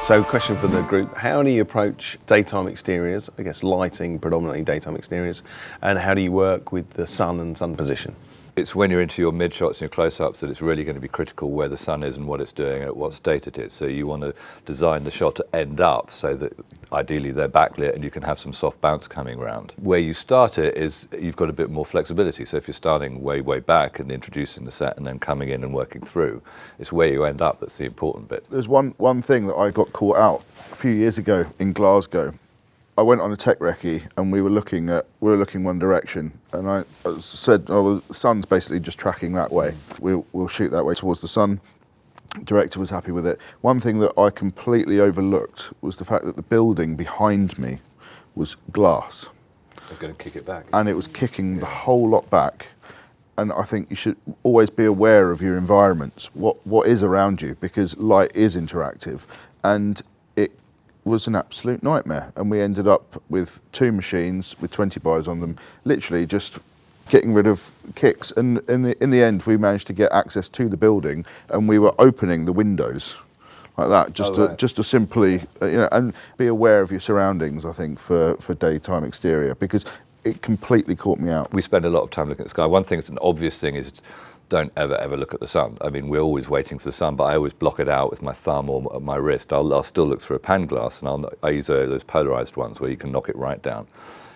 So question for the group, how do you approach daytime exteriors, I guess lighting, predominantly daytime exteriors, and how do you work with the sun and sun position? It's when you're into your mid shots and your close-ups that it's really going to be critical where the sun is and what it's doing at what state it is. So you want to design the shot to end up so that ideally they're backlit and you can have some soft bounce coming around. Where you start it is you've got a bit more flexibility. So if you're starting way back and introducing the set and then coming in and working through, it's where you end up that's the important bit. There's one thing that I got caught out a few years ago in Glasgow. I went on a tech recce and we were looking one direction, and I said, "Oh, well, the sun's basically just tracking that way. We'll shoot that way towards the sun." Director was happy with it. One thing that I completely overlooked was the fact that the building behind me was glass. They're going to kick it back, and it was kicking the whole lot back. And I think you should always be aware of your environments, what is around you, because light is interactive, and it was an absolute nightmare. And we ended up with 2 machines with 20 bars on them, literally just getting rid of kicks. And in the end, we managed to get access to the building, and we were opening the windows like that, just to simply, and be aware of your surroundings, I think, for daytime exterior, because it completely caught me out. We spend a lot of time looking at the sky. One thing that's an obvious thing is don't ever look at the sun. I mean, we're always waiting for the sun, but I always block it out with my thumb or my wrist. I'll still look through a pan glass, and I use those polarized ones where you can knock it right down.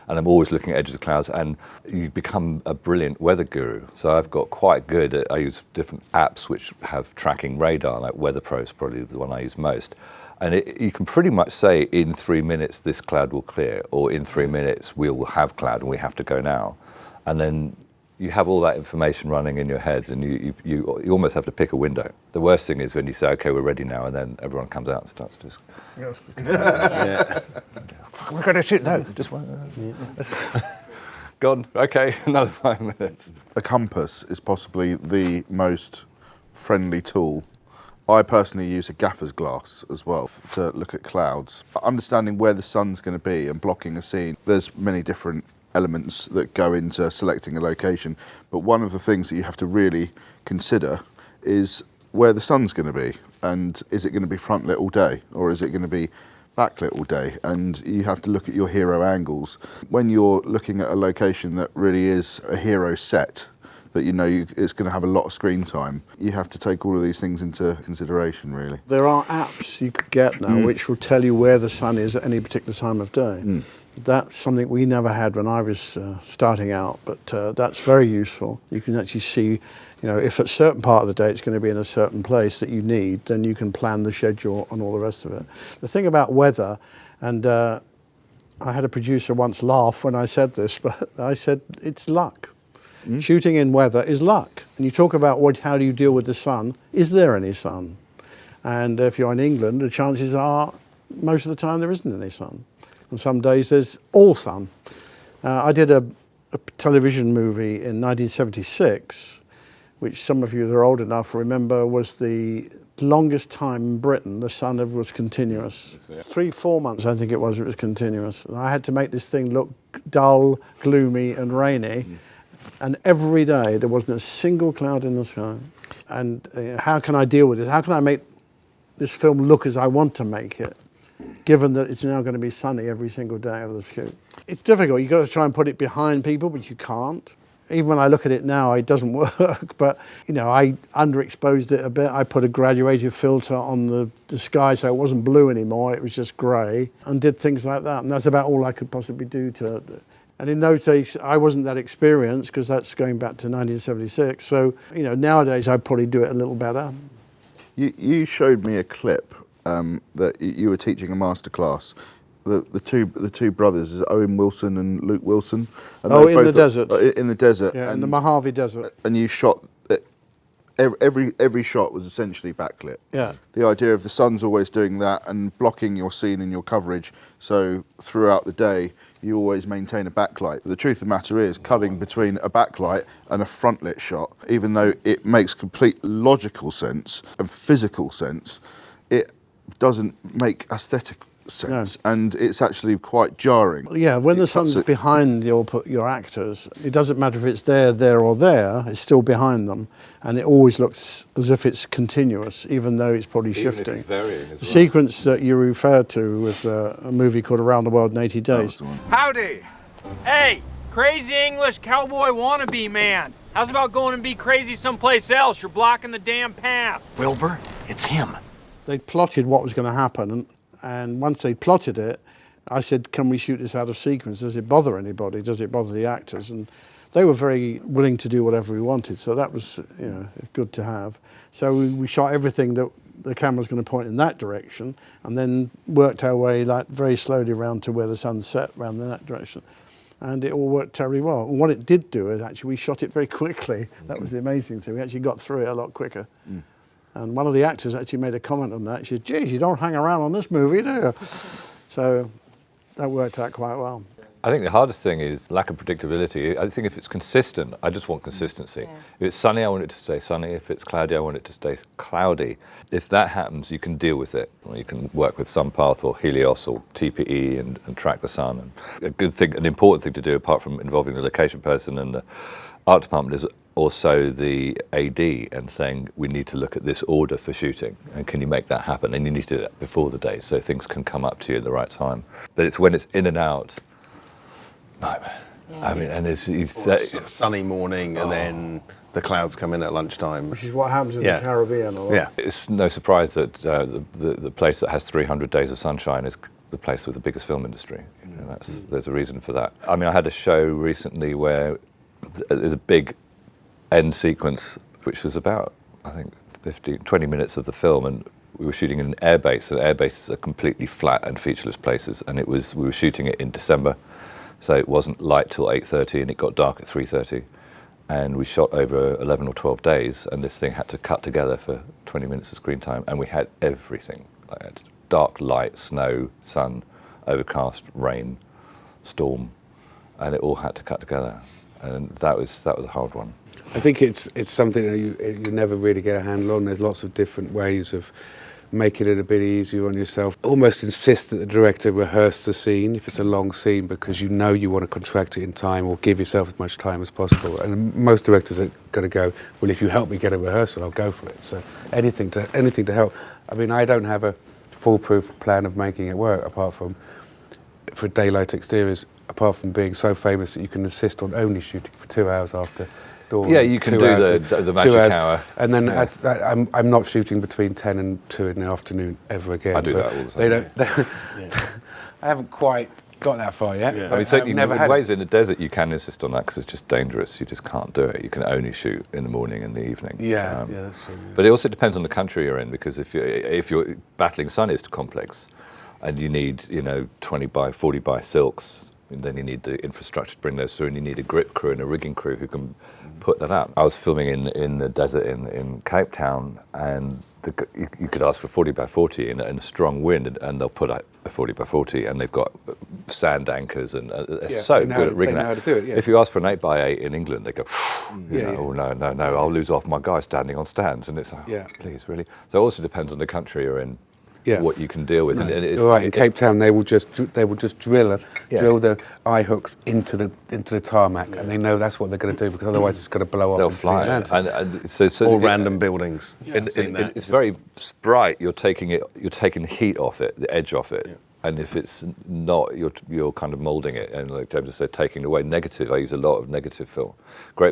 And I'm always looking at edges of clouds, and you become a brilliant weather guru. So I've got quite good at, I use different apps which have tracking radar, like Weather Pro is probably the one I use most. And you can pretty much say in 3 minutes this cloud will clear, or in 3 minutes we will have cloud and we have to go now. And then you have all that information running in your head, and you almost have to pick a window. The worst thing is when you say, okay, we're ready now, and then everyone comes out and starts to... Yes. Yeah. We're going to shoot now. Just one. Gone. Okay, another 5 minutes. A compass is possibly the most friendly tool. I personally use a gaffer's glass as well to look at clouds. Understanding where the sun's going to be and blocking a scene, there's many different elements that go into selecting a location, but one of the things that you have to really consider is where the sun's going to be, and is it going to be front lit all day, or is it going to be backlit all day? And you have to look at your hero angles. When you're looking at a location that really is a hero set, that it's going to have a lot of screen time, you have to take all of these things into consideration, really. There are apps you could get now which will tell you where the sun is at any particular time of day. That's something we never had when I was starting out, but that's very useful. You can actually see, if at a certain part of the day it's going to be in a certain place that you need, then you can plan the schedule and all the rest of it. The thing about weather, and I had a producer once laugh when I said this, but I said it's luck. Shooting in weather is luck. And you talk about how do you deal with the sun? Is there any sun? And if you're in England, the chances are most of the time there isn't any sun. And some days there's all sun. I did a television movie in 1976, which some of you that are old enough remember was the longest time in Britain the sun ever was continuous. 3-4 months I think it was continuous. And I had to make this thing look dull, gloomy and rainy. And every day there wasn't a single cloud in the sky. And how can I deal with it? How can I make this film look as I want to make it, given that it's now going to be sunny every single day of the shoot? It's difficult. You've got to try and put it behind people, but you can't. Even when I look at it now, it doesn't work. But, I underexposed it a bit. I put a graduated filter on the sky so it wasn't blue anymore. It was just grey, and did things like that. And that's about all I could possibly do to... And in those days, I wasn't that experienced, because that's going back to 1976. So, nowadays I'd probably do it a little better. You showed me a clip that you were teaching a masterclass. The two brothers, is Owen Wilson and Luke Wilson. And in the desert. In the desert. Yeah, in the Mojave Desert. And you shot... Every shot was essentially backlit. Yeah. The idea of the sun's always doing that and blocking your scene and your coverage, so throughout the day you always maintain a backlight. The truth of the matter is, cutting between a backlight and a front lit shot, even though it makes complete logical sense and physical sense, it doesn't make aesthetic sense, and it's actually quite jarring. Yeah, when the sun's behind your actors, it doesn't matter if it's there or there, it's still behind them, and it always looks as if it's continuous, even though it's probably shifting. If it's varying as The well. sequence that you referred to was a movie called Around the World in 80 Days. Howdy! Hey, crazy English cowboy wannabe man. How's about going and be crazy someplace else? You're blocking the damn path. Wilbur, it's him. They plotted what was going to happen, and once they plotted it, I said, can we shoot this out of sequence? Does it bother anybody? Does it bother the actors? And they were very willing to do whatever we wanted, so that was, you know, good to have. So we shot everything that the camera was going to point in that direction, and then worked our way like very slowly around to where the sun set around in that direction. And it all worked terribly well. And what it did do is actually we shot it very quickly. That was the amazing thing. We actually got through it a lot quicker. And one of the actors actually made a comment on that. She said, geez, you don't hang around on this movie, do you? So that worked out quite well. I think the hardest thing is lack of predictability. I think if it's consistent, I just want consistency. Yeah. If it's sunny, I want it to stay sunny. If it's cloudy, I want it to stay cloudy. If that happens, you can deal with it. Or you can work with SunPath or Helios or TPE and track the sun. And a good thing, an important thing to do, apart from involving the location person and the art department, is also the AD and saying, we need to look at this order for shooting, and can you make that happen? And you need to do that before the day so things can come up to you at the right time. But it's when it's in and out, nightmare. Yeah. I mean, and it's Sunny morning and then the clouds come in at lunchtime. Which is what happens in Yeah. the Caribbean a lot. Yeah. it's no surprise that the place that has 300 days of sunshine is the place with the biggest film industry. You know, there's a reason for that. I mean, I had a show recently where there's a big end sequence, which was about, I think, 20 minutes of the film, and we were shooting in an airbase, and airbases are completely flat and featureless places, and we were shooting it in December, so it wasn't light till 8:30, and it got dark at 3:30, and we shot over 11 or 12 days, and this thing had to cut together for 20 minutes of screen time, and we had everything, like dark, light, snow, sun, overcast, rain, storm, and it all had to cut together, and that was a hard one. I think it's something that you never really get a handle on. There's lots of different ways of making it a bit easier on yourself. Almost insist that the director rehearse the scene if it's a long scene, because you know you want to contract it in time or give yourself as much time as possible. And most directors are going to go, well, if you help me get a rehearsal, I'll go for it. So anything to help. I mean, I don't have a foolproof plan of making it work apart from for daylight exteriors, apart from being so famous that you can insist on only shooting for 2 hours after dawn. Yeah, you can do the magic hour. And then I'm not shooting between 10 and 2 in the afternoon ever again. I do that all the time. I haven't quite got that far yet. Yeah. I mean, certainly never in had ways in the desert you can insist on that because it's just dangerous. You just can't do it. You can only shoot in the morning and the evening. Yeah, that's true. Yeah. But it also depends on the country you're in, because if you're battling sun, it's complex, and you need 20 by 40 by silks. And then you need the infrastructure to bring those through, and you need a grip crew and a rigging crew who can put that up. I was filming in the desert in Cape Town, and you could ask for 40 by 40 in a strong wind, and they'll put a 40 by 40, and they've got sand anchors, and they're so good at rigging they know how to do it, yeah. If you ask for an 8 by 8 in England, they go, oh no, I'll lose off my guy standing on stands, and it's like, please, really? So it also depends on the country you're in. Yeah. What you can deal with. No. And it's, You're right. In Cape Town, they will just drill the eye hooks into the tarmac, and they know that's what they're going to do, because otherwise it's going to blow off. They'll fly, and so or random buildings. It's very bright. You're taking the heat off it, the edge off it. Yeah. And if it's not, you're kind of moulding it, and like James said, taking away negative. I use a lot of negative film.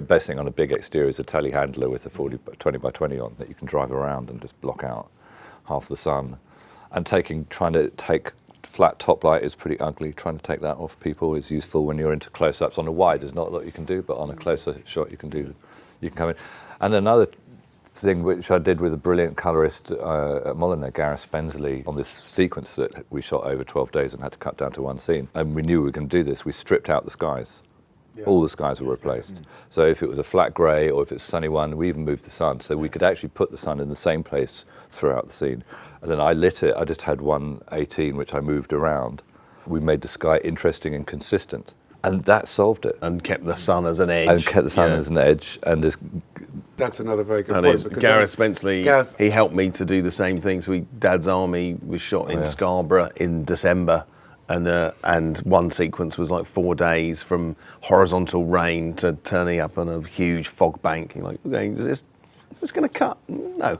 Best thing on a big exterior is a telehandler with a 20 by 20 on that you can drive around and just block out half the sun. And trying to take flat top light is pretty ugly. Trying to take that off people is useful when you're into close-ups. On a wide, there's not a lot you can do, but on a closer shot, you can come in. And another thing which I did with a brilliant colorist at Molyneux, Gareth Spensley, on this sequence that we shot over 12 days and had to cut down to one scene. And we knew we were going to do this. We stripped out the skies. Yeah. All the skies were replaced. So if it was a flat grey or if it's a sunny one, we even moved the sun. So we could actually put the sun in the same place throughout the scene. And then I lit it. I just had one 18, which I moved around. We made the sky interesting and consistent. And that solved it. And kept the sun as an edge. And kept the sun Yeah. as an edge. And this, That's another very good And point. it's because Gareth Spenceley, Gareth- he helped me to do the same thing. So Dad's Army was shot in yeah. Scarborough in December, and one sequence was like 4 days from horizontal rain to turning up on a huge fog bank. You're like, okay, is this going to cut? No.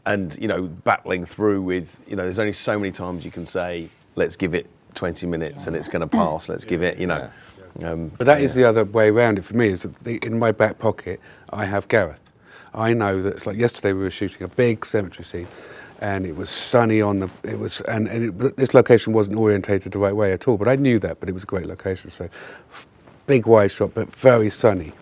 And, you know, battling through with, you know, there's only so many times you can say, let's give it 20 minutes and it's going to pass, let's give it, you know. But that is the other way around it for me, is that in my back pocket, I have Gareth. I know that it's like yesterday we were shooting a big cemetery scene and it was sunny on the, this location wasn't orientated the right way at all, but I knew that, but it was a great location. So big wide shot, but very sunny.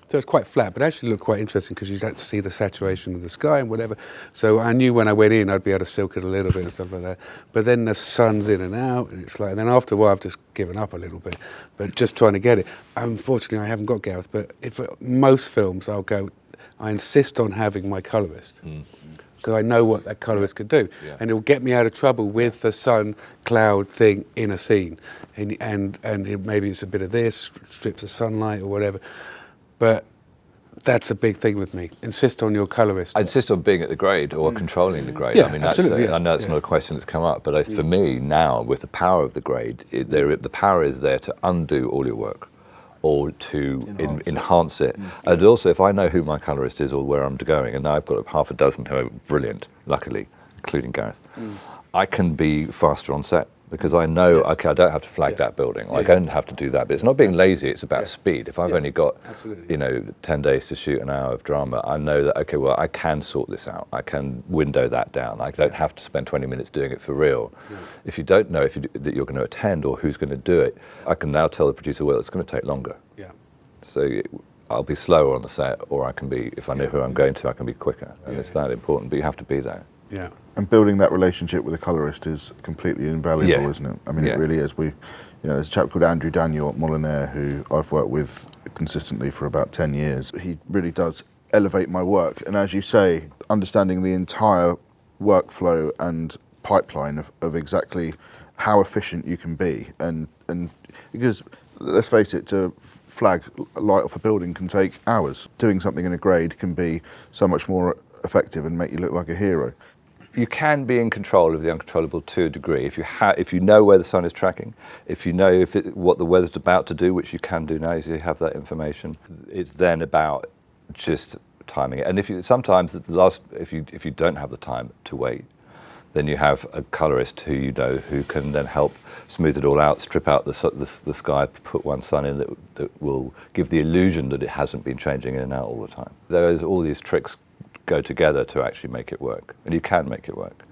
So it's quite flat, but actually looked quite interesting because you had to see the saturation of the sky and whatever. So I knew when I went in, I'd be able to silk it a little bit and stuff like that. But then the sun's in and out, and it's like, and then after a while, I've just given up a little bit. But just trying to get it. Unfortunately, I haven't got Gareth. But if most films, I'll go. I insist on having my colorist because I know what that colorist could do, and it'll get me out of trouble with the sun cloud thing in a scene, and maybe it's a bit of this, strips of sunlight or whatever. But that's a big thing with me. Insist on your colorist. I insist on being at the grade or controlling the grade. Yeah, I mean, absolutely, I know it's not a question that's come up, but for me now, with the power of the grade, the power is there to undo all your work or to enhance it. And also, if I know who my colorist is or where I'm going, and now I've got half a dozen who are brilliant, luckily, including Gareth, I can be faster on set. Because I know, okay, I don't have to flag that building. I don't have to do that. But it's not being lazy, it's about speed. If I've only got, 10 days to shoot an hour of drama, I know that, okay, well, I can sort this out. I can window that down. I don't have to spend 20 minutes doing it for real. If you don't know that you're going to attend or who's going to do it, I can now tell the producer, well, it's going to take longer. So I'll be slower on the set, or I can be, if I know who I'm going to, I can be quicker. And it's that important, but you have to be there. Yeah. And building that relationship with a colorist is completely invaluable, isn't it? I mean, it really is. There's a chap called Andrew Daniel at Molyneux who I've worked with consistently for about 10 years. He really does elevate my work. And as you say, understanding the entire workflow and pipeline of exactly how efficient you can be. And because, let's face it, to flag a light off a building can take hours. Doing something in a grade can be so much more effective and make you look like a hero. You can be in control of the uncontrollable to a degree if you know where the sun is tracking, if you know what the weather's about to do, which you can do now, as you have that information. It's then about just timing it. And if you don't have the time to wait, then you have a colorist who can then help smooth it all out, strip out the sky, put one sun in that will give the illusion that it hasn't been changing in and out all the time. There's all these tricks go together to actually make it work, and you can make it work.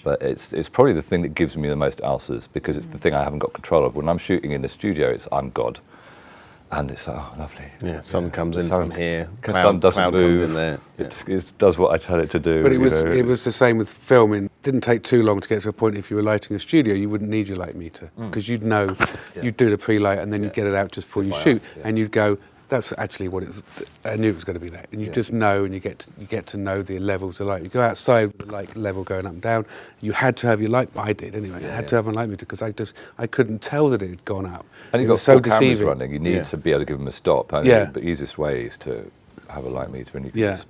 But it's probably the thing that gives me the most ulcers, because it's the thing I haven't got control of. When I'm shooting in the studio, I'm God, and it's lovely. Yeah, sun comes in from here, sun doesn't cloud move. comes in there. It does what I tell it to do. But it was the same with filming. It didn't take too long to get to a point. If you were lighting a studio, you wouldn't need your light meter, because you'd know, you'd do the pre-light and then you'd get it out just before you shoot, and you'd go, that's actually what I knew it was going to be that. And you just know, and you get to know the levels of light. You go outside with the light level going up and down. You had to have your light, I did anyway. I had to have my light meter because I couldn't tell that it had gone up. And you've got four cameras running. You need to be able to give them a stop. And the easiest way is to have a light meter, and you can just